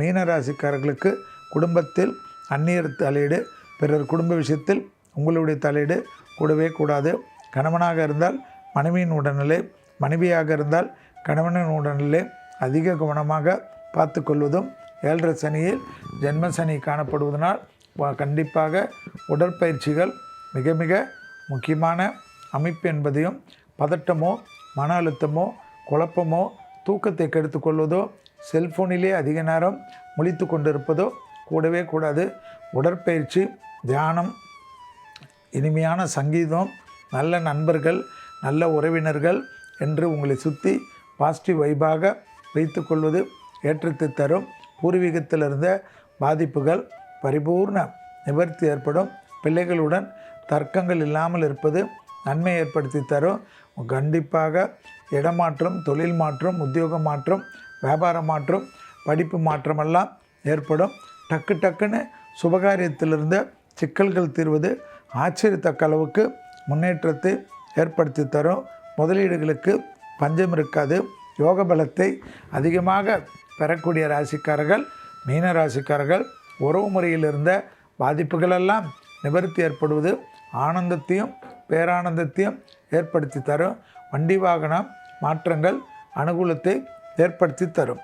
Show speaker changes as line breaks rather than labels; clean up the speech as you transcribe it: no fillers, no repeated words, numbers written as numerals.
மீனராசிக்காரர்களுக்கு குடும்பத்தில் அந்நியர் தலையீடு, பிறர் குடும்ப விஷயத்தில் உங்களுடைய தலையீடு கூடவே கூடாது. கணவனாக இருந்தால் மனைவியின் உடல்நிலை, மனைவியாக இருந்தால் கணவனின் உடல்நிலை அதிக கவனமாக பார்த்து கொள்வதும், 7.5 சனியில் ஜென்ம சனி காணப்படுவதனால் கண்டிப்பாக உடற்பயிற்சிகள் மிக மிக முக்கியமான அமைப்பு என்பதையும், பதட்டமோ மன அழுத்தமோ குழப்பமோ தூக்கத்தை கெடுத்து கொள்வதோ, செல்ஃபோனிலே அதிக நேரம் முழித்து கொண்டிருப்பதோ கூடவே கூடாது. உடற்பயிற்சி, தியானம், இனிமையான சங்கீதம், நல்ல நண்பர்கள், நல்ல உறவினர்கள் என்று உங்களை சுற்றி பாசிட்டிவ் வைபாக வைத்து கொள்வது ஏற்றத்தை தரும். பூர்வீகத்தில் இருந்த பாதிப்புகள் பரிபூர்ண நிவர்த்தி ஏற்படும். பிள்ளைகளுடன் தர்க்கங்கள் இல்லாமல் இருப்பது நன்மை ஏற்படுத்தி தரும். கண்டிப்பாக இடமாற்றம், தொழில் மாற்றம், உத்தியோக மாற்றம், வியாபார மாற்றம், படிப்பு மாற்றமெல்லாம் ஏற்படும். டக்குன்னு சுபகாரியத்திலிருந்த சிக்கல்கள் தீர்வது ஆச்சரியத்தக்க அளவுக்கு முன்னேற்றத்தை ஏற்படுத்தி தரும். முதலீடுகளுக்கு பஞ்சம் இருக்காது. யோக பலத்தை அதிகமாக பெறக்கூடிய ராசிக்காரர்கள் மீன ராசிக்காரர்கள். உறவு முறையில் இருந்த பாதிப்புகளெல்லாம் நிவர்த்தி ஏற்படுவது ஆனந்தத்தையும் பேரானந்தத்தையும் ஏற்படுத்தி தரும். வண்டி வாகனம் மாற்றங்கள் அனுகூலத்தை ஏற்படுத்தி தரும்.